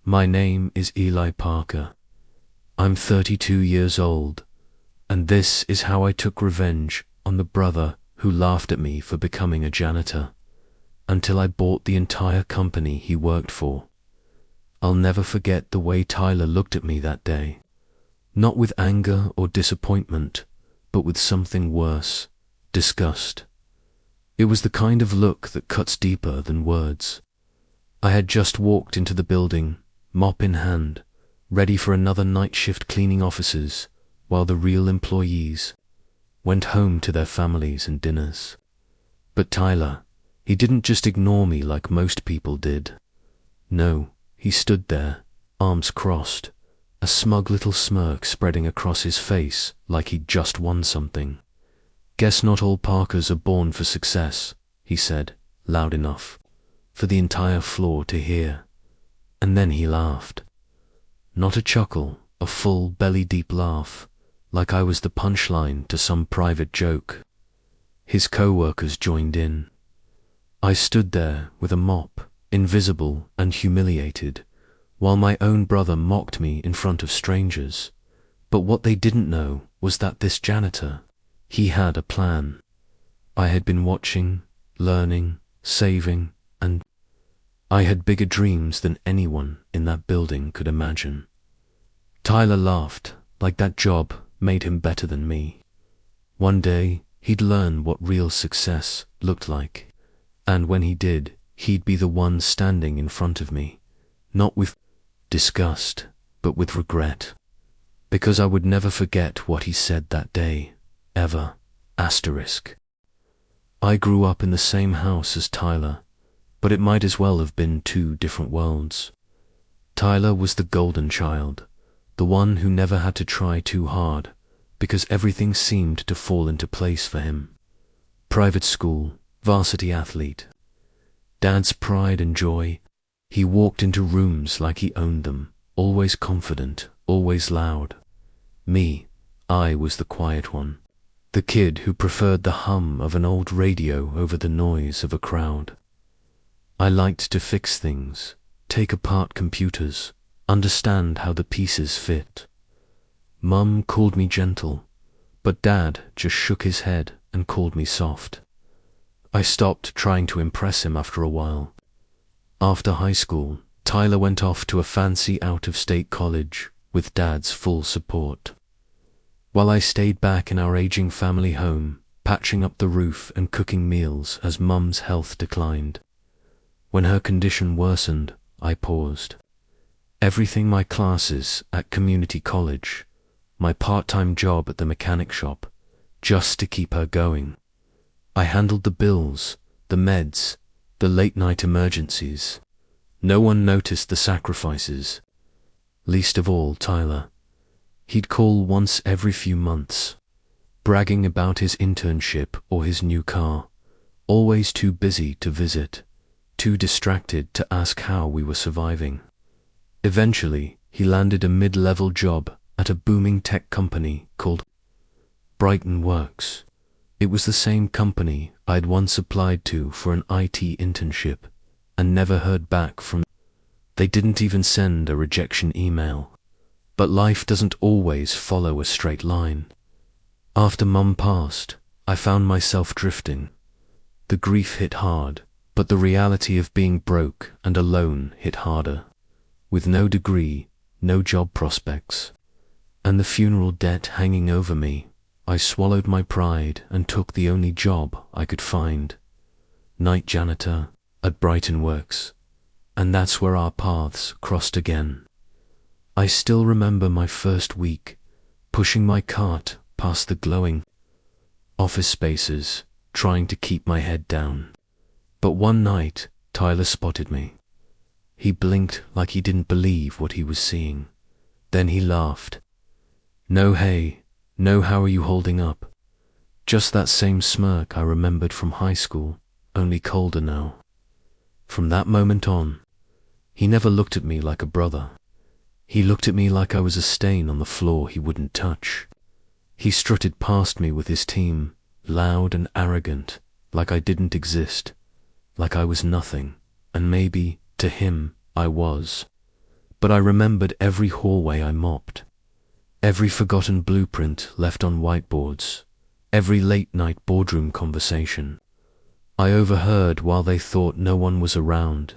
My name is Eli Parker. I'm 32 years old, and this is how I took revenge on the brother who laughed at me for becoming a janitor, until I bought the entire company he worked for. I'll never forget the way Tyler looked at me that day, not with anger or disappointment, but with something worse, disgust. It was the kind of look that cuts deeper than words. I had just walked into the building, mop in hand, ready for another night shift cleaning offices, while the real employees went home to their families and dinners. But Tyler, he didn't just ignore me like most people did. No, he stood there, arms crossed, a smug little smirk spreading across his face like he'd just won something. "Guess not all Parkers are born for success," he said, loud enough for the entire floor to hear. And then he laughed. Not a chuckle, a full belly-deep laugh, like I was the punchline to some private joke. His co-workers joined in. I stood there with a mop, invisible and humiliated, while my own brother mocked me in front of strangers. But what they didn't know was that this janitor, he had a plan. I had been watching, learning, saving, and I had bigger dreams than anyone in that building could imagine. Tyler laughed, like that job made him better than me. One day, he'd learn what real success looked like. And when he did, he'd be the one standing in front of me, not with disgust, but with regret. Because I would never forget what he said that day, ever. I grew up in the same house as Tyler, but it might as well have been two different worlds. Tyler was the golden child, the one who never had to try too hard, because everything seemed to fall into place for him. Private school, varsity athlete, Dad's pride and joy. He walked into rooms like he owned them, always confident, always loud. Me, I was the quiet one, the kid who preferred the hum of an old radio over the noise of a crowd. I liked to fix things, take apart computers, understand how the pieces fit. Mum called me gentle, but Dad just shook his head and called me soft. I stopped trying to impress him after a while. After high school, Tyler went off to a fancy out-of-state college with Dad's full support, while I stayed back in our aging family home, patching up the roof and cooking meals as Mum's health declined. When her condition worsened, I paused. Everything: my classes at community college, my part-time job at the mechanic shop, just to keep her going. I handled the bills, the meds, the late-night emergencies. No one noticed the sacrifices. Least of all Tyler. He'd call once every few months, bragging about his internship or his new car, always too busy to visit, too distracted to ask how we were surviving. Eventually, he landed a mid-level job at a booming tech company called Brighton Works. It was the same company I'd once applied to for an IT internship and never heard back from. They didn't even send a rejection email. But life doesn't always follow a straight line. After Mum passed, I found myself drifting. The grief hit hard, but the reality of being broke and alone hit harder. With no degree, no job prospects, and the funeral debt hanging over me, I swallowed my pride and took the only job I could find, night janitor at Brighton Works, and that's where our paths crossed again. I still remember my first week, pushing my cart past the glowing office spaces, trying to keep my head down. But one night, Tyler spotted me. He blinked like he didn't believe what he was seeing. Then he laughed. No hey, no how are you holding up? Just that same smirk I remembered from high school, only colder now. From that moment on, he never looked at me like a brother. He looked at me like I was a stain on the floor he wouldn't touch. He strutted past me with his team, loud and arrogant, like I didn't exist, like I was nothing, and maybe, to him, I was. but I remembered every hallway I mopped, every forgotten blueprint left on whiteboards, every late-night boardroom conversation I overheard while they thought no one was around.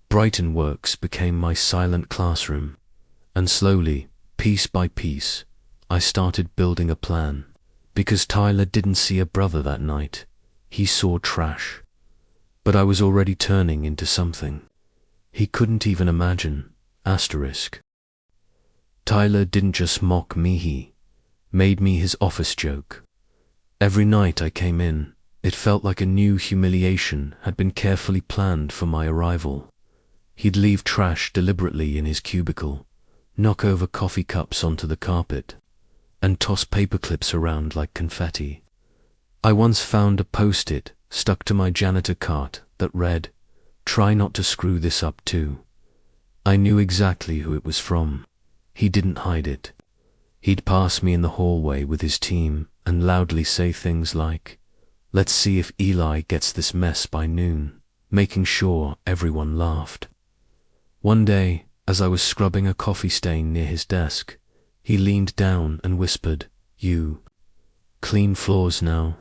Brighton Works became my silent classroom, and slowly, piece by piece, I started building a plan. Because Tyler didn't see a brother that night, he saw trash. But I was already turning into something he couldn't even imagine. Asterisk. Tyler didn't just mock me, he made me his office joke. Every night I came in, it felt like a new humiliation had been carefully planned for my arrival. He'd leave trash deliberately in his cubicle, knock over coffee cups onto the carpet, and toss paper clips around like confetti. I once found a post-it stuck to my janitor cart that read, "Try not to screw this up too." I knew exactly who it was from. He didn't hide it. He'd pass me in the hallway with his team and loudly say things like, "Let's see if Eli gets this mess by noon," making sure everyone laughed. One day, as I was scrubbing a coffee stain near his desk, he leaned down and whispered, "You clean floors now,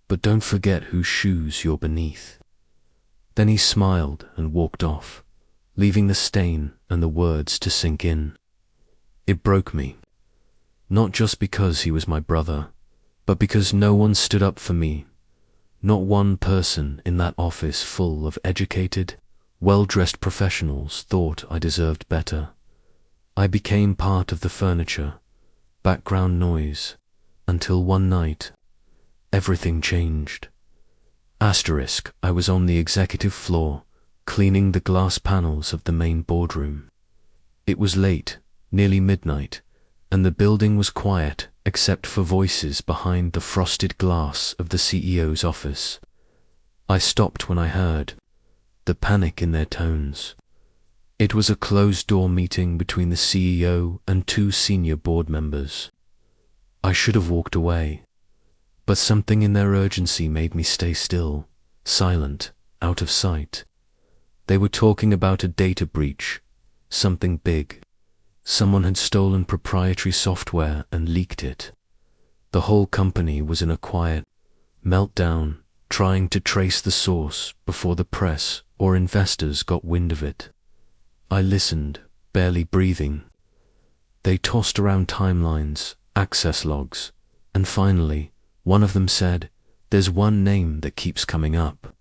but don't forget whose shoes you're beneath." Then he smiled and walked off, leaving the stain and the words to sink in. It broke me, not just because he was my brother, but because no one stood up for me. Not one person in that office full of educated, well-dressed professionals thought I deserved better. I became part of the furniture, background noise, until one night, everything changed. Asterisk, I was on the executive floor, cleaning the glass panels of the main boardroom. It was late, nearly midnight, and the building was quiet except for voices behind the frosted glass of the CEO's office. I stopped when I heard the panic in their tones. It was a closed-door meeting between the CEO and two senior board members. I should have walked away, but something in their urgency made me stay still, silent, out of sight. They were talking about a data breach, something big. Someone had stolen proprietary software and leaked it. The whole company was in a quiet meltdown, trying to trace the source before the press or investors got wind of it. I listened, barely breathing. They tossed around timelines, access logs, and finally, one of them said, "There's one name that keeps coming up."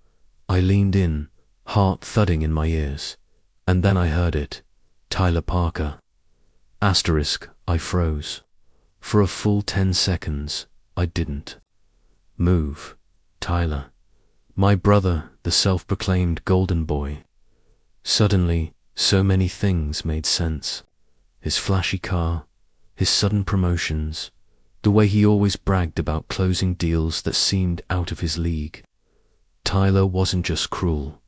I leaned in, heart thudding in my ears, and then I heard it, Tyler Parker. Asterisk, I froze. For a full 10 seconds, I didn't move. Tyler. My brother, the self-proclaimed golden boy. Suddenly, so many things made sense. His flashy car, his sudden promotions, the way he always bragged about closing deals that seemed out of his league. Tyler wasn't just cruel,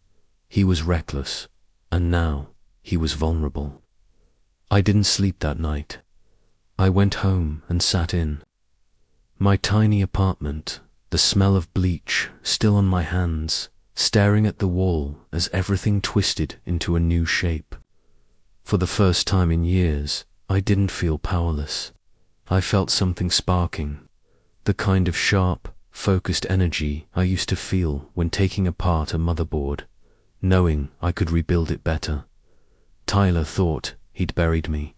he was reckless, and now he was vulnerable. I didn't sleep that night. I went home and sat in my tiny apartment, the smell of bleach still on my hands, staring at the wall as everything twisted into a new shape. For the first time in years, I didn't feel powerless. I felt something sparking, the kind of sharp, focused energy I used to feel when taking apart a motherboard, knowing I could rebuild it better. Tyler thought he'd buried me,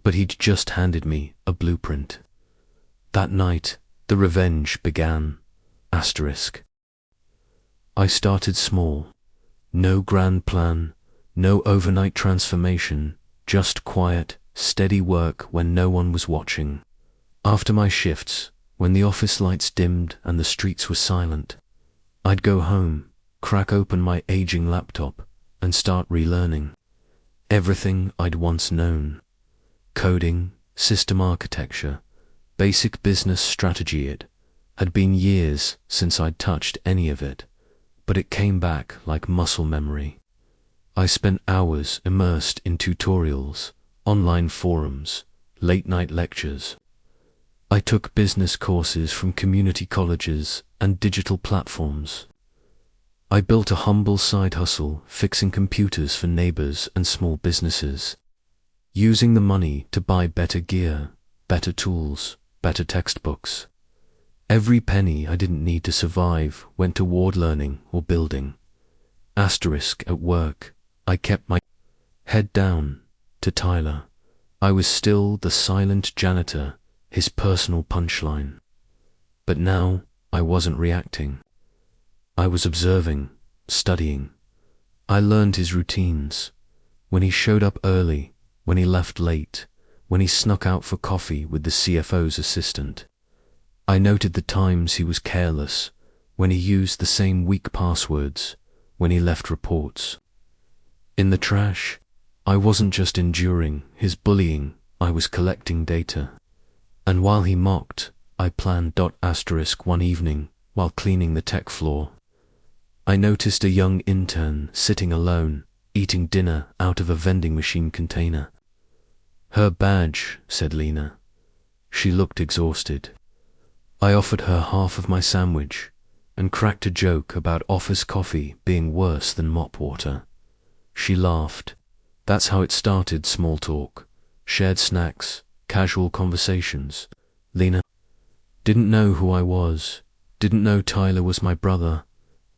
but he'd just handed me a blueprint. That night, the revenge began. Asterisk. I started small. No grand plan, no overnight transformation, just quiet, steady work when no one was watching. After my shifts, when the office lights dimmed and the streets were silent, I'd go home, crack open my aging laptop, and start relearning everything I'd once known. Coding, system architecture, basic business strategy. It had been years since I'd touched any of it, but it came back like muscle memory. I spent hours immersed in tutorials, online forums, late-night lectures. I took business courses from community colleges and digital platforms. I built a humble side hustle fixing computers for neighbors and small businesses. using the money to buy better gear, better tools, better textbooks. Every penny I didn't need to survive went toward learning or building. Asterisk at work, I kept my head down. To Tyler, I was still the silent janitor, his personal punchline. But now I wasn't reacting. I was observing, studying. I learned his routines. When he showed up early, when he left late, when he snuck out for coffee with the CFO's assistant. I noted the times he was careless, when he used the same weak passwords, when he left reports. In the trash, I wasn't just enduring his bullying, I was collecting data. And while he mocked, I planned ... One evening, while cleaning the tech floor, I noticed a young intern sitting alone, eating dinner out of a vending machine container. Her badge, said Lena. She looked exhausted. I offered her half of my sandwich and cracked a joke about office coffee being worse than mop water. She laughed. That's how it started, small talk, shared snacks, casual conversations. Lena didn't know who I was, didn't know Tyler was my brother,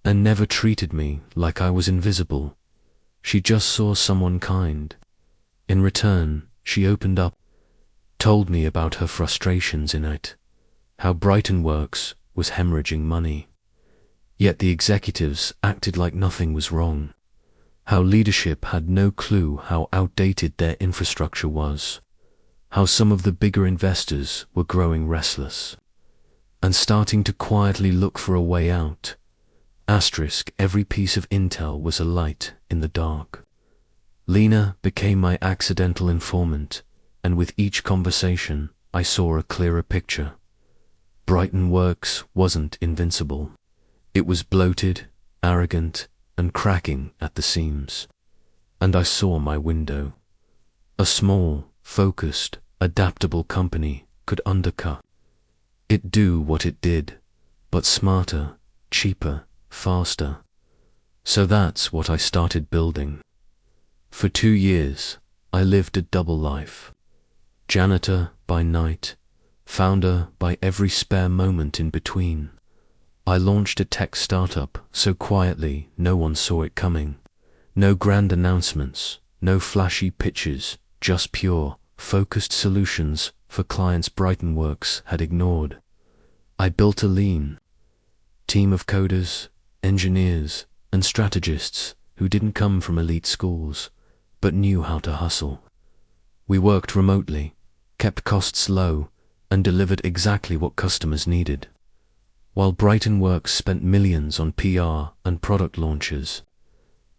and never treated me like I was invisible. She just saw someone kind. In return, she opened up, told me about her frustrations in it, how Brighton Works was hemorrhaging money. Yet the executives acted like nothing was wrong. How leadership had no clue how outdated their infrastructure was. How some of the bigger investors were growing restless and starting to quietly look for a way out. Asterisk, every piece of intel was a light in the dark. Lena became my accidental informant, and with each conversation, I saw a clearer picture. Brighton Works wasn't invincible. It was bloated, arrogant, and cracking at the seams. And I saw my window. A small, focused, adaptable company could undercut it, do what it did, but smarter, cheaper, faster. So that's what I started building. For 2 years, I lived a double life. Janitor by night, founder by every spare moment in between. I launched a tech startup so quietly no one saw it coming. No grand announcements, no flashy pitches, just pure, focused solutions for clients Brighton Works had ignored. I built a lean team of coders, engineers, and strategists who didn't come from elite schools, but knew how to hustle. We worked remotely, kept costs low, and delivered exactly what customers needed. While Brighton Works spent millions on PR and product launches,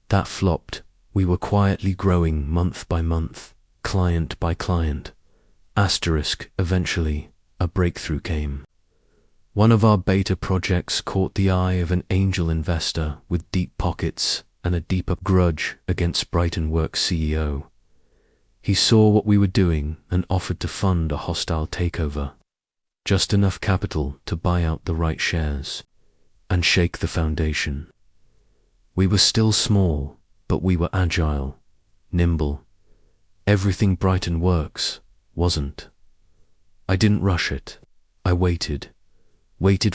that flopped. We were quietly growing month by month, client by client. Asterisk, eventually, a breakthrough came. One of our beta projects caught the eye of an angel investor with deep pockets and a deeper grudge against Brighton Works CEO. He saw what we were doing and offered to fund a hostile takeover. Just enough capital to buy out the right shares and shake the foundation. We were still small, but we were agile, nimble. Everything Brighton Works wasn't. I didn't rush it. I waited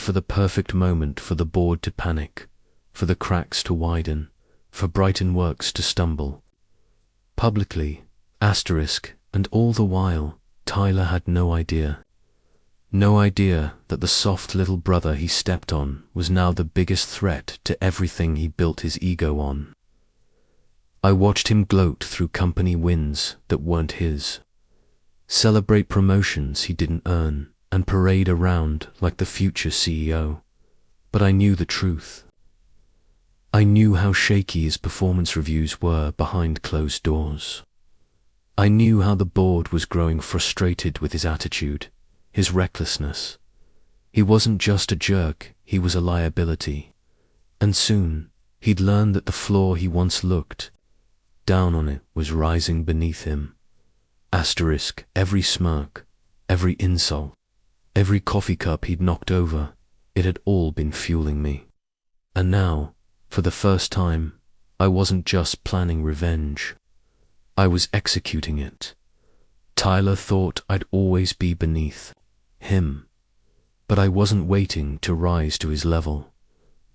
for the perfect moment, for the board to panic, for the cracks to widen, for Brighton Works to stumble. Publicly, asterisk, and all the while, Tyler had no idea. No idea that the soft little brother he stepped on was now the biggest threat to everything he built his ego on. I watched him gloat through company wins that weren't his, celebrate promotions he didn't earn, and parade around like the future CEO. But I knew the truth. I knew how shaky his performance reviews were behind closed doors. I knew how the board was growing frustrated with his attitude, his recklessness. He wasn't just a jerk, he was a liability. And soon, he'd learn that the floor he once looked down on it was rising beneath him. Asterisk, every smirk, every insult, every coffee cup he'd knocked over, it had all been fueling me. And now, for the first time, I wasn't just planning revenge. I was executing it. Tyler thought I'd always be beneath him, but I wasn't waiting to rise to his level.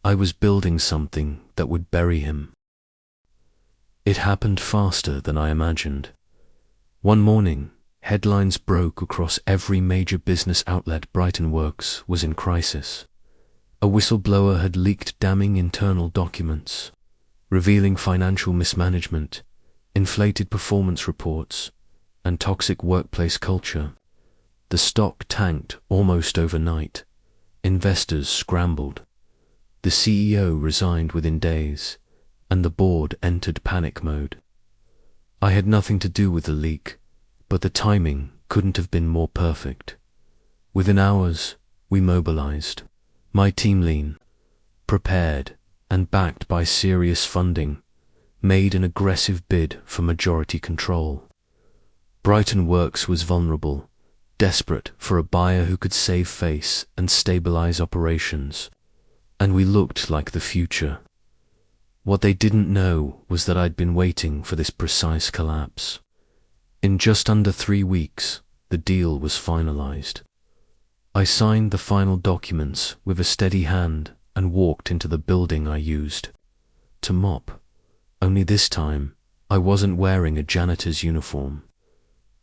I was building something that would bury him. It happened faster than I imagined. One morning, headlines broke across every major business outlet. Brighton Works was in crisis. A whistleblower had leaked damning internal documents, revealing financial mismanagement, inflated performance reports, and toxic workplace culture. The stock tanked almost overnight. Investors scrambled. The CEO resigned within days, and the board entered panic mode. I had nothing to do with the leak, but the timing couldn't have been more perfect. Within hours, we mobilized. My team, lean, prepared, and backed by serious funding, made an aggressive bid for majority control. Brighton Works was vulnerable, desperate for a buyer who could save face and stabilize operations, and we looked like the future. What they didn't know was that I'd been waiting for this precise collapse. In just under 3 weeks, the deal was finalized. I signed the final documents with a steady hand and walked into the building I used to mop. Only this time, I wasn't wearing a janitor's uniform.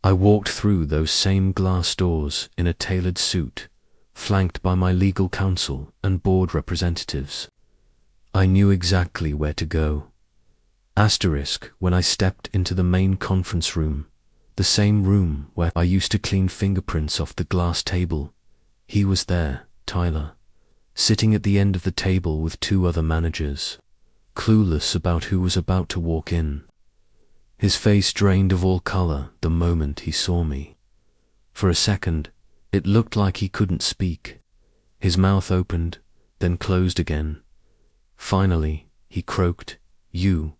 I walked through those same glass doors in a tailored suit, flanked by my legal counsel and board representatives. I knew exactly where to go. When I stepped into the main conference room, the same room where I used to clean fingerprints off the glass table, he was there, Tyler, sitting at the end of the table with 2 other managers, clueless about who was about to walk in. His face drained of all color the moment he saw me. For a second, it looked like he couldn't speak. His mouth opened, then closed again. Finally, he croaked, "You."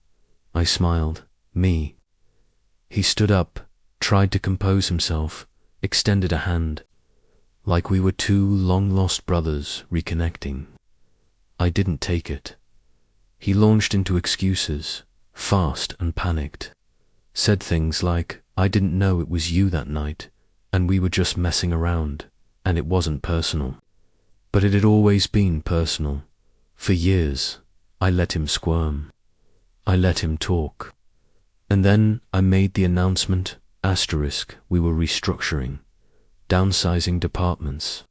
I smiled, "Me." He stood up, tried to compose himself, extended a hand, like we were 2 long-lost brothers reconnecting. I didn't take it. He launched into excuses, fast and panicked. Said things like, "I didn't know it was you that night, and we were just messing around, and it wasn't personal." But it had always been personal. For years, I let him squirm. I let him talk. And then I made the announcement, we were restructuring, downsizing departments,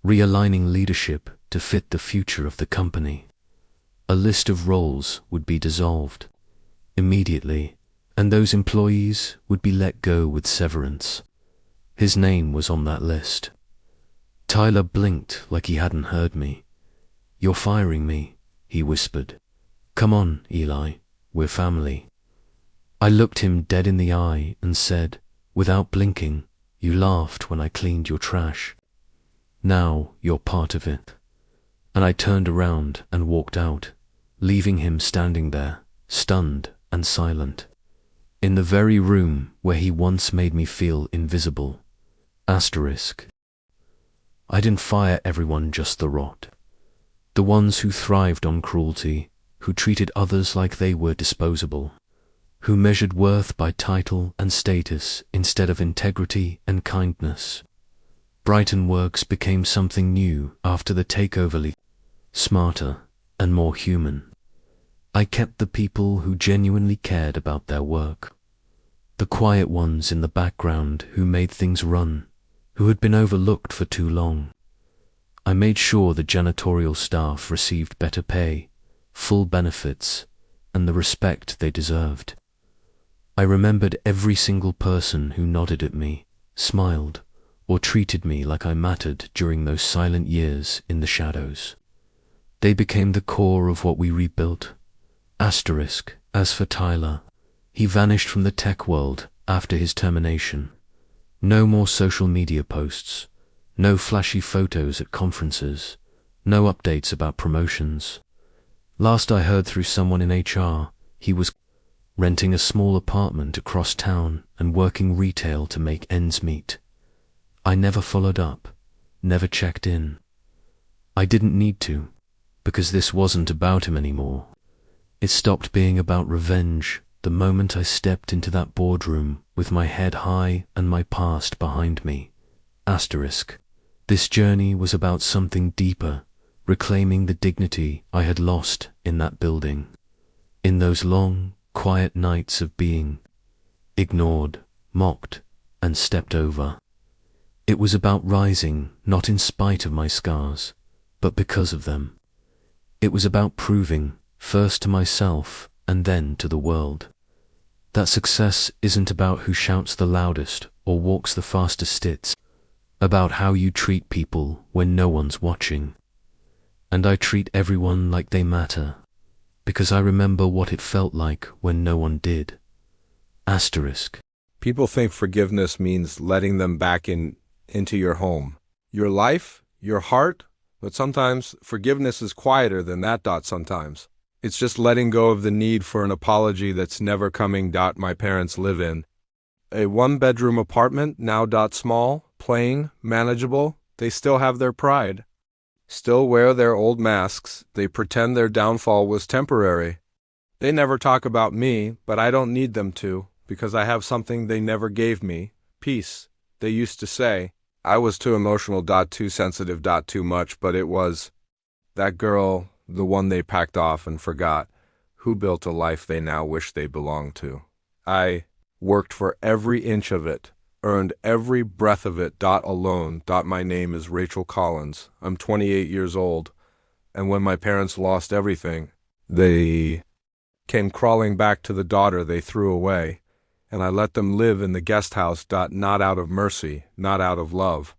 realigning leadership to fit the future of the company. A list of roles would be dissolved immediately, and those employees would be let go with severance. His name was on that list. Tyler blinked like he hadn't heard me. "You're firing me," he whispered. "Come on, Eli, we're family." I looked him dead in the eye and said, without blinking, "You laughed when I cleaned your trash. Now you're part of it." And I turned around and walked out, leaving him standing there, stunned and silent, in the very room where he once made me feel invisible. I didn't fire everyone, just the rot. The ones who thrived on cruelty, who treated others like they were disposable, who measured worth by title and status instead of integrity and kindness. Brighton Works became something new after the takeover, smarter and more human. I kept the people who genuinely cared about their work. The quiet ones in the background who made things run, who had been overlooked for too long. I made sure the janitorial staff received better pay, full benefits, and the respect they deserved. I remembered every single person who nodded at me, smiled, or treated me like I mattered during those silent years in the shadows. They became the core of what we rebuilt. As for Tyler, he vanished from the tech world after his termination. No more social media posts, no flashy photos at conferences, no updates about promotions. Last I heard through someone in HR, he was renting a small apartment across town and working retail to make ends meet. I never followed up, never checked in. I didn't need to, because this wasn't about him anymore. It stopped being about revenge the moment I stepped into that boardroom with with my head high and my past behind me. Asterisk. This journey was about something deeper, reclaiming the dignity I had lost in that building, in those long, quiet nights of being ignored, mocked, and stepped over. It was about rising, not in spite of my scars, but because of them. It was about proving, first to myself and then to the world, that success isn't about who shouts the loudest or walks the fastest. It's about how you treat people when no one's watching. And I treat everyone like they matter, because I remember what it felt like when no one did. Asterisk. People think forgiveness means letting them back into your home, your life, your heart, but sometimes forgiveness is quieter than that. Sometimes it's just letting go of the need for an apology that's never coming. My parents live in a one-bedroom apartment, now. Small, plain, manageable. They still have their pride, still wear their old masks. They pretend their downfall was temporary. They never talk about me, but I don't need them to, because I have something they never gave me: peace. They used to say I was too emotional, too sensitive, too much, but it was that girl, the one they packed off and forgot, who built a life they now wish they belonged to. I worked for every inch of it, earned every breath of it. Alone. My name is Rachel Collins. I'm 28 years old, and when my parents lost everything, they came crawling back to the daughter they threw away, and I let them live in the guest house. Not out of mercy, not out of love,